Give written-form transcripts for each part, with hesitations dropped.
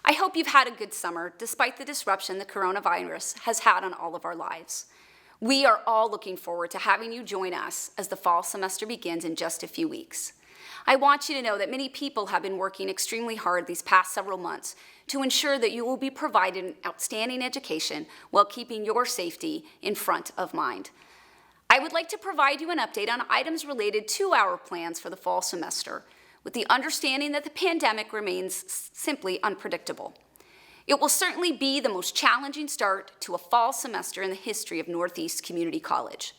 I hope you've had a good summer, despite the disruption the coronavirus has had on all of our lives. We are all looking forward to having you join us as the fall semester begins in just a few weeks. I want you to know that many people have been working extremely hard these past several months to ensure that you will be provided an outstanding education while keeping your safety in front of mind. I would like to provide you an update on items related to our plans for the fall semester, with the understanding that the pandemic remains simply unpredictable. It will certainly be the most challenging start to a fall semester in the history of Northeast Community College.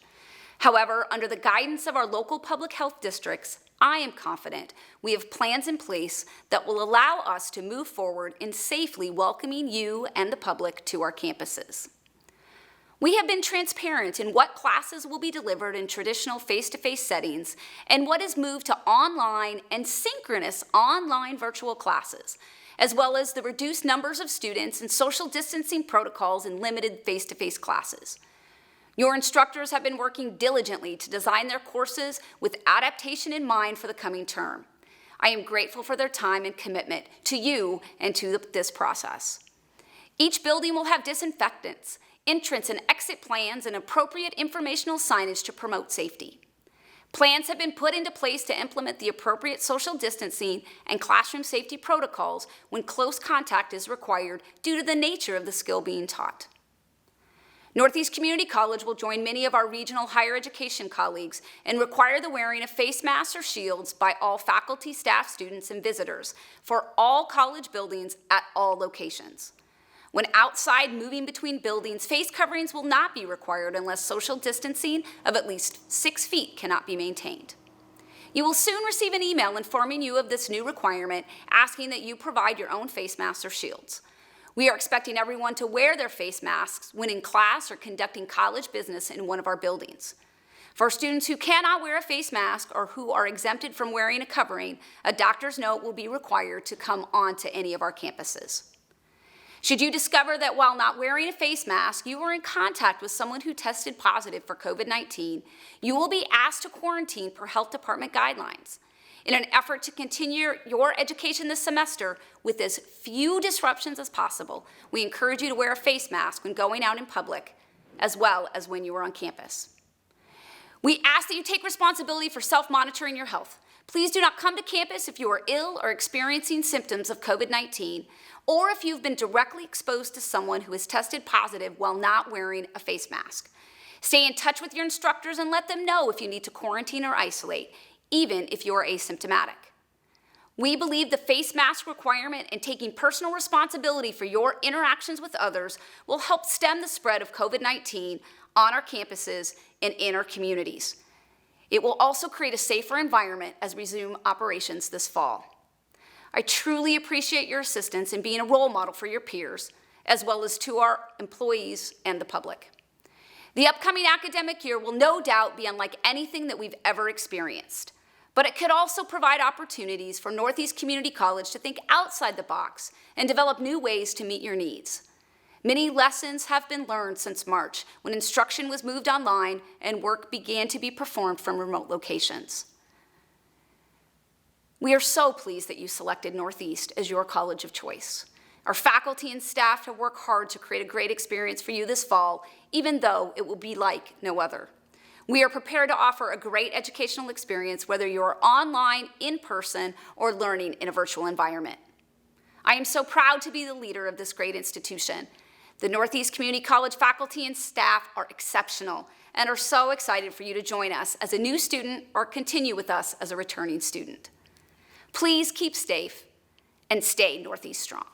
However, under the guidance of our local public health districts, I am confident we have plans in place that will allow us to move forward in safely welcoming you and the public to our campuses. We have been transparent in what classes will be delivered in traditional face-to-face settings and what is moved to online and synchronous online virtual classes, as well as the reduced numbers of students and social distancing protocols in limited face-to-face classes. Your instructors have been working diligently to design their courses with adaptation in mind for the coming term. I am grateful for their time and commitment to you and to this process. Each building will have disinfectants, entrance and exit plans, and appropriate informational signage to promote safety. Plans have been put into place to implement the appropriate social distancing and classroom safety protocols when close contact is required due to the nature of the skill being taught. Northeast Community College will join many of our regional higher education colleagues and require the wearing of face masks or shields by all faculty, staff, students, and visitors for all college buildings at all locations. When outside moving between buildings, face coverings will not be required unless social distancing of at least 6 feet cannot be maintained. You will soon receive an email informing you of this new requirement, asking that you provide your own face masks or shields. We are expecting everyone to wear their face masks when in class or conducting college business in one of our buildings. For students who cannot wear a face mask or who are exempted from wearing a covering, a doctor's note will be required to come onto any of our campuses. Should you discover that while not wearing a face mask, you were in contact with someone who tested positive for COVID-19, you will be asked to quarantine per health department guidelines. In an effort to continue your education this semester with as few disruptions as possible, we encourage you to wear a face mask when going out in public, as well as when you are on campus. We ask that you take responsibility for self-monitoring your health. Please do not come to campus if you are ill or experiencing symptoms of COVID-19, or if you've been directly exposed to someone who has tested positive while not wearing a face mask. Stay in touch with your instructors and let them know if you need to quarantine or isolate, even if you are asymptomatic. We believe the face mask requirement and taking personal responsibility for your interactions with others will help stem the spread of COVID-19 on our campuses and in our communities. It will also create a safer environment as we resume operations this fall. I truly appreciate your assistance in being a role model for your peers, as well as to our employees and the public. The upcoming academic year will no doubt be unlike anything that we've ever experienced, but it could also provide opportunities for Northeast Community College to think outside the box and develop new ways to meet your needs. Many lessons have been learned since March, when instruction was moved online and work began to be performed from remote locations. We are so pleased that you selected Northeast as your college of choice. Our faculty and staff have worked hard to create a great experience for you this fall, even though it will be like no other. We are prepared to offer a great educational experience, whether you're online, in person, or learning in a virtual environment. I am so proud to be the leader of this great institution. The Northeast Community College faculty and staff are exceptional and are so excited for you to join us as a new student or continue with us as a returning student. Please keep safe and stay Northeast strong.